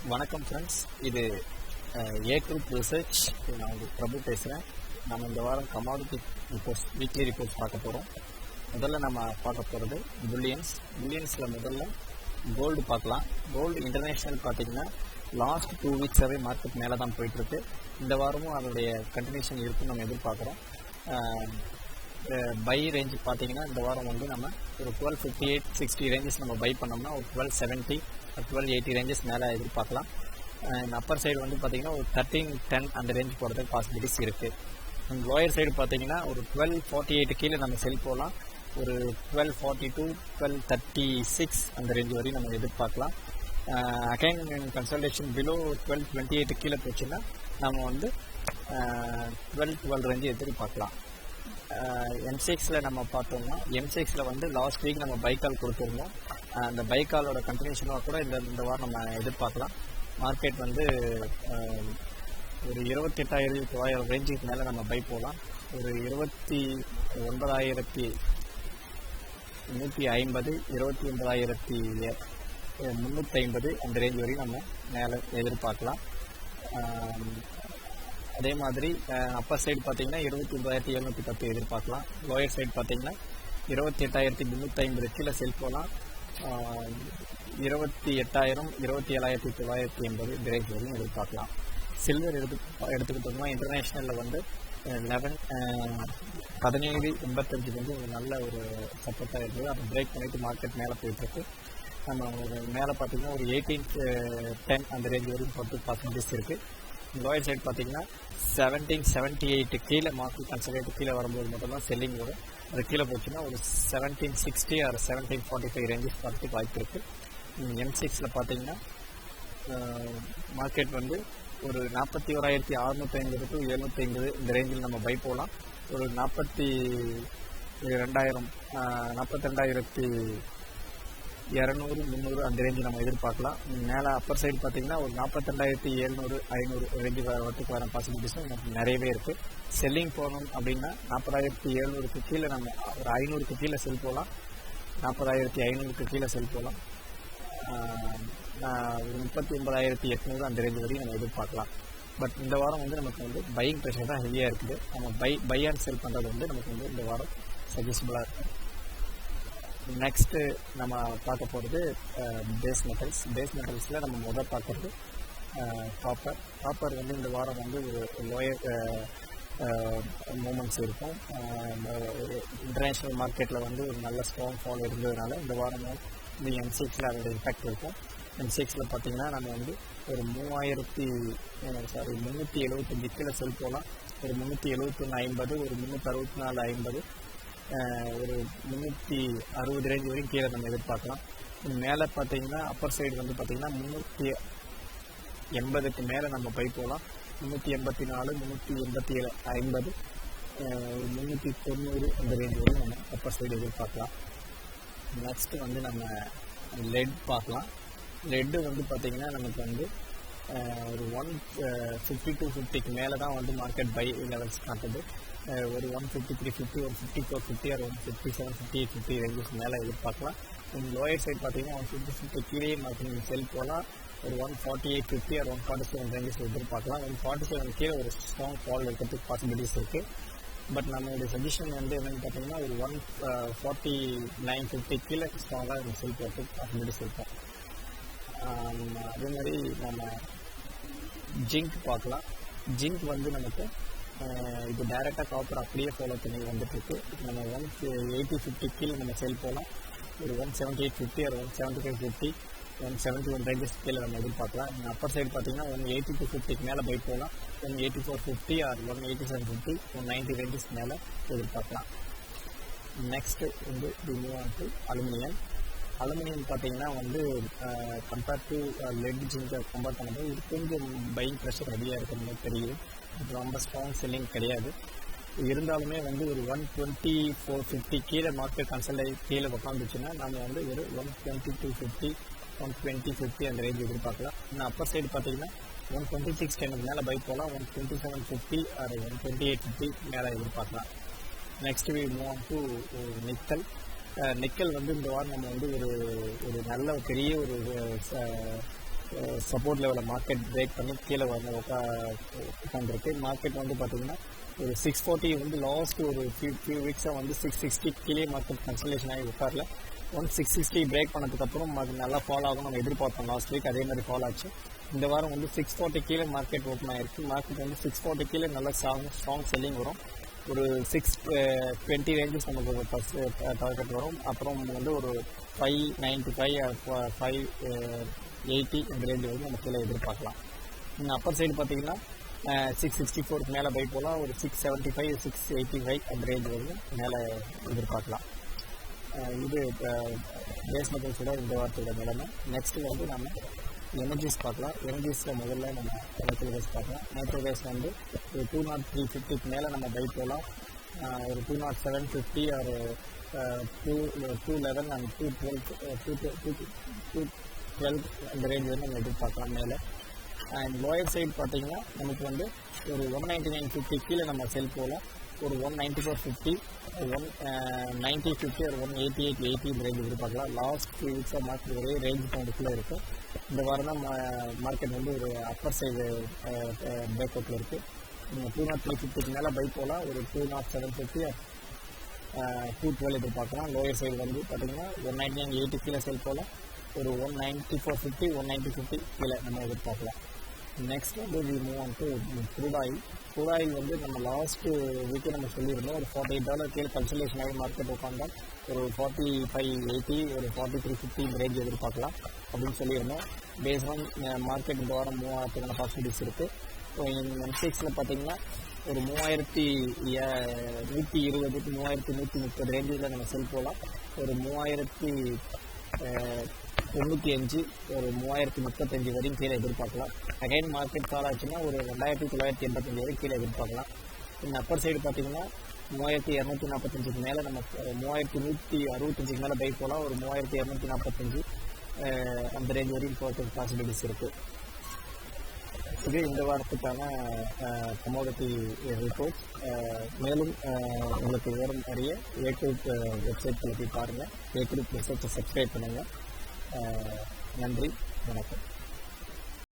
வணக்கம் ஃப்ரெண்ட்ஸ், இது ஏ group research. நான் உங்களுக்கு பிரபு பேசுகிறேன். நம்ம இந்த வாரம் கமாடிட்டி ரிப்போர்ட்ஸ், வீக்லி ரிப்போர்ட்ஸ் பார்க்க போகிறோம். முதல்ல நம்ம பார்க்க போகிறது புல்லியன்ஸில் முதல்ல கோல்டு பார்க்கலாம். கோல்டு இன்டர்நேஷ்னல் பார்த்திங்கன்னா லாஸ்ட் 2 வீக்ஸாகவே மார்க்கெட் மேலே தான் போயிட்டுருக்கு. இந்த வாரமும் அதனுடைய கண்டினியூஷன் இருக்குன்னு நம்ம எதிர்பார்க்குறோம். பை ரேஞ்சு பார்த்திங்கன்னா இந்த வாரம் வந்து நம்ம ஒரு 1258-60 ரேஞ்சஸ் நம்ம பை பண்ணோம்னா ஒரு 1270 1280 ரேஞ்சஸ் மேலே எதிர்பார்க்கலாம். அப்பர் சைடு வந்து பார்த்திங்கன்னா ஒரு 1310 அந்த ரேஞ்ச் போகிறதுக்கு பாசிபிலிட்டிஸ் இருக்குது. லோயர் சைடு பார்த்திங்கன்னா ஒரு 1248 கீழே நம்ம செல் போகலாம். ஒரு 1242 1236 அந்த ரேஞ்ச் வரையும் நம்ம எதிர்பார்க்கலாம். அகைன் கன்சல்டேஷன் பிலோ 1228 கீழே போச்சுன்னா நம்ம வந்து 1212 ரேஞ்சு எதிர்பார்க்கலாம். M6ல் நம்ம பார்த்தோம்னா M6ல் வந்து லாஸ்ட் வீக் நம்ம பைக்கால் கொடுத்துருந்தோம். அந்த பைக்காலோட கண்டினியூஷனாக கூட இந்த வாரம் நம்ம எதிர்பார்க்கலாம். மார்க்கெட் வந்து ஒரு 28,900 ரேஞ்சுக்கு மேலே நம்ம பை போகலாம். ஒரு 29,350 29,350 அந்த ரேஞ்ச் வரையும் நம்ம மேலே எதிர்பார்க்கலாம். அதே மாதிரி அப்பர் சைடு பார்த்திங்கன்னா 29,710 எதிர்பார்க்கலாம். லோயர் சைடு பார்த்திங்கன்னா 28,350 கீழே செல் போகலாம். 28,000 27,980 இந்த ரேஞ்ச் வரையும் எதிர்பார்க்கலாம். சில்வர் எடுத்துக்கிட்டோம்னா இன்டர்நேஷ்னலில் வந்து 1785 வந்து ஒரு நல்ல ஒரு சப்போர்ட்டாக இருக்குது. அதை பிரேக் பண்ணிவிட்டு மார்க்கெட் மேலே போயிட்டுருக்கு. நம்ம ஒரு மேலே பார்த்திங்கன்னா ஒரு 1810 அந்த ரேஞ்ச் வரையும் போகிறதுக்கு பாசிபிலிட்டிஸ் இருக்குது. லோயர் சைடு பார்த்திங்கன்னா 1778 கீழே மார்க்கெட் கன்சல்டேட் கீழே வரும்போது மட்டும்தான் செல்லிங் வரும். அது கீழே போச்சுன்னா ஒரு 1760 ஆர் 1745 ரேஞ்சஸ் வரத்துக்கு வாய்ப்பு இருக்குது. M6ல் பார்த்திங்கன்னா மார்க்கெட் வந்து ஒரு 41,650 to 750 இந்த ரேஞ்சில் நம்ம பை போகலாம். ஒரு 42,200 300 அந்த ரேஞ்சு நம்ம எதிர்பார்க்கலாம். மேலே அப்பர் சைடு பார்த்திங்கன்னா ஒரு 42,700 500 ரேஞ்சு வரத்துக்கு வர பாசிபிலிட்டிஸும் நமக்கு நிறையவே இருக்குது. செல்லிங் போகணும் அப்படின்னா 40,700க்கு கீழே நம்ம ஒரு 500க்கு கீழே செல் போகலாம். 40,500க்கு கீழே செல் போகலாம். ஒரு 39,800 அந்த ரேஞ்சு வரையும் நம்ம எதிர்பார்க்கலாம். பட் இந்த வாரம் வந்து நமக்கு வந்து பையிங் ப்ரெஷர் தான் ஹெவியாக இருக்குது. நம்ம பை அண்ட் செல் பண்ணுறது வந்து நமக்கு வந்து இந்த வாரம் சஜஸ்டபுளாக இருக்குது. நெக்ஸ்ட்டு நம்ம பார்க்க போகிறது பேஸ் மெட்டல்ஸில் நம்ம முதல் பார்க்குறது காப்பர் வந்து இந்த வாரம் வந்து ஒரு லோயர் மூமெண்ட்ஸ் இருக்கும். இன்டர்நேஷ்னல் மார்க்கெட்டில் வந்து ஒரு நல்ல ஸ்ட்ராங் ஃபால் இருந்ததுனால இந்த வாரம் வந்து M6ல் அதோட இம்பேக்ட் இருக்கும். M6ல் பார்த்திங்கன்னா நம்ம வந்து ஒரு 375 கீழே செல் போகலாம். ஒரு 371.50 ஒரு 364.50 ஒரு 360 ரேஞ்ச் வரைக்கும் கீழே நம்ம எதிர்பார்க்கலாம். மேலே பார்த்திங்கன்னா அப்பர் சைடு வந்து பார்த்திங்கன்னா 380க்கு மேலே நம்ம பை போகலாம். 384 387.50 390 அந்த ரேஞ்ச் வரையும் நம்ம அப்பர் சைடு எதிர்பார்க்கலாம். நெக்ஸ்ட்டு வந்து நம்ம லெட் பார்க்கலாம். லெட்டு வந்து பார்த்திங்கன்னா நமக்கு வந்து ஒரு 150-250க்கு மேலே தான் வந்து மார்க்கெட் பை லெவல்ஸ் காட்டுது. ஒரு 153.50 ஒரு 54.50 ஒரு 157-58.50 ரேஞ்சஸ் மேலே எதிர்பார்க்கலாம். லோயர் சைடு பார்த்திங்கன்னா 150 கீழே மார்க்கெட் செல் போகலாம். ஒரு 148.50 ஒரு 147 ரேஞ்சஸ் எதிர்பார்க்கலாம். 147 கீழே ஒரு ஸ்ட்ராங் ஃபால் இருக்கிறதுக்கு பாசிபிலிட்டிஸ் இருக்குது. பட் நம்மளுடைய சஜஷன் வந்து என்னென்னு பார்த்தீங்கன்னா ஒரு 149.50 கீழே ஸ்ட்ராங்காக நம்ம செல் போகிறதுக்கு பாசிபிலிட்டிஸ் இருக்கும். அதே மாதிரி நம்ம ஜிங்க் பார்க்கலாம். ஜிங்க் வந்து நமக்கு இப்போ டைரெக்டாக காப்பர் அப்படியே ஃபாலோ பண்ணி வந்துட்டுருக்கு. நம்ம 180.50 கீழே நம்ம செல் போகலாம். ஒரு 178.50 ஒரு 175.50 171 ரேஞ்சஸ் கீழே நம்ம எதிர்பார்க்கலாம். அப்பர் சைடு பார்த்திங்கன்னா 180-50க்கு மேலே பை போகலாம். 184.50 ஆர் 187.50 190 ரேஞ்சஸ் மேலே எதிர்பார்க்கலாம். நெக்ஸ்ட்டு வந்து அலுமினியம் பார்த்திங்கன்னா வந்து கம்பேர்ட் டு லெட் ஜிங்கை கம்பேர் பண்ணும்போது இது கொஞ்சம் பையிங் ப்ரெஷர் ரெடியாக இருக்கிற மாதிரி தெரியுது. இது ரொம்ப ஸ்ட்ராங் செல்லிங் கிடையாது. இருந்தாலுமே வந்து ஒரு 124.50 கீழே மார்க்கெட் கன்சல்ட் கீழே உட்காந்துச்சுன்னா நம்ம வந்து ஒரு 122.50 120.50 அந்த ரேஞ்ச் எதிர்பார்க்கலாம். இன்னும் அப்பர் சைடு பார்த்திங்கன்னா 126.10 மேலே பை போகலாம். 127.50 ஆர் 128.50 மேலே எதிர்பார்க்கலாம். Next we move on to nickel வந்து இந்த வாரம் நம்ம வந்து ஒரு நல்ல பெரிய ஒரு சப்போர்ட் லெவலில் மார்க்கெட் பிரேக் பண்ணி கீழே வந்து உட்காந்துருக்கு. மார்க்கெட் வந்து பார்த்திங்கன்னா ஒரு 640 வந்து லாஸ்ட் ஒரு ஃபியூ வீக்ஸாக வந்து 660 கீழே மார்க்கெட் கன்சல்டேஷன் ஆகி உட்காரல. 660 பிரேக் பண்ணதுக்கப்புறம் நல்லா ஃபாலோ ஆகும் நம்ம எதிர்பார்த்தோம் லாஸ்ட் வீக், அதே மாதிரி ஃபாலோ ஆச்சு. இந்த வாரம் வந்து 640 கீழே மார்க்கெட் ஓப்பன் ஆகிருக்கு. மார்க்கெட் வந்து 640 கீழே நல்லா ஸ்ட்ராங் செல்லிங் வரும். ஒரு 620 ரேஞ்சஸ் நமக்கு ஃபஸ்ட்டு டார்கெட் வரும். அப்புறம் வந்து ஒரு 595 580 இந்த ரேஞ்சு வந்து நம்ம கீழே எதிர்பார்க்கலாம். அப்பர் சைடு பார்த்தீங்கன்னா 664 மேலே பை போகலாம். ஒரு 675 685 அந்த ரேஞ்சு வந்து மேலே எதிர்பார்க்கலாம். இது பேஸ் மெட்டல்ஸோட இந்த வாரத்தோட நிலைமை. நெக்ஸ்ட்டு வந்து நம்ம எனர்ஜிஸ் பார்க்கலாம். எனர்ஜிஸில் முதல்ல நம்ம நேச்சுரல் கேஸ் பார்க்கலாம். நேச்சுரல் கேஸ் வந்து ஒரு 203.50 மேலே நம்ம பை போகலாம். ஒரு 207.50 ஒரு 211 அண்ட் 212 அந்த ரேஞ்ச் வந்து நம்ம எதிர்பார்க்கலாம் மேலே. அண்ட் லோயர் சைடு பார்த்தீங்கன்னா நமக்கு வந்து ஒரு 199.50 கீழே நம்ம செல் போகலாம். ஒரு 194.50 190.50 ஒரு 188.80 இந்த ரேஞ்ச் எதிர்பார்க்கலாம். லாஸ்ட் 3 வீக்ஸாக மார்க்கெட் ஒரே ரேஞ்ச் பவுண்டுக்குள்ளே இருக்கும். இந்த வாரம் தான் மார்க்கெட் வந்து ஒரு அப்பர் சைடு பிரேக் அவுட்டில் இருக்குது. நீங்கள் 203.50 மேலே பை போகலாம். ஒரு 207.50 212 எதிர்பார்க்கலாம். லோயர் சைடு வந்து பார்த்தீங்கன்னா 199.80 கீழே செல் போகலாம். ஒரு 194.50 190.50 கீழே நம்ம எதிர்பார்க்கலாம். நெக்ஸ்ட் வந்து we move on to crude oil. Crude oil வந்து நம்ம லாஸ்ட்டு வீக்கே நம்ம சொல்லியிருந்தோம். ஒரு $48 கீழே கன்சல்டேஷன் ஆகி மார்க்கெட் உட்காந்தால் ஒரு 45.80 ஒரு 43.50 இந்த ரேஞ்ச் எதிர்பார்க்கலாம் அப்படின்னு சொல்லியிருந்தோம். பேஸ்ட் ஆன் மார்க்கெட் இந்த வாரம் மூவ் ஆகிறதுக்கான பாசிபிலிட்டிஸ் இருக்குது. ஸோ M6 பார்த்தீங்கன்னா ஒரு 3120 3130 ரேஞ்சில் நம்ம செல் போகலாம். ஒரு 3095 ஒரு 3035 வரையும் கீழே எதிர்பார்க்கலாம். அகைன் மார்க்கெட் ஃபால் ஆச்சுன்னா ஒரு 2985 வரைக்கும் கீழே எதிர்பார்க்கலாம். இந்த அப்பர் சைடு பார்த்தீங்கன்னா 3245 மேலே நம்ம 3165 மேலே பை போகலாம். ஒரு 3245 அந்த ரேஞ்ச் வரையும் போகிறதுக்கு பாசிபிலிட்டிஸ் இருக்குது. இது இந்த வாரத்துக்கான கமோடிட்டி ரிப்போர்ட்ஸ். மேலும் உங்களுக்கு வேறும் நிறைய ஏ குரூப் வெப்சைட்டில் போய் பாருங்கள். ஏ குரூப் ரிசர்ச்சை சப்ஸ்கிரைப் பண்ணுங்கள். நன்றி, வணக்கம்.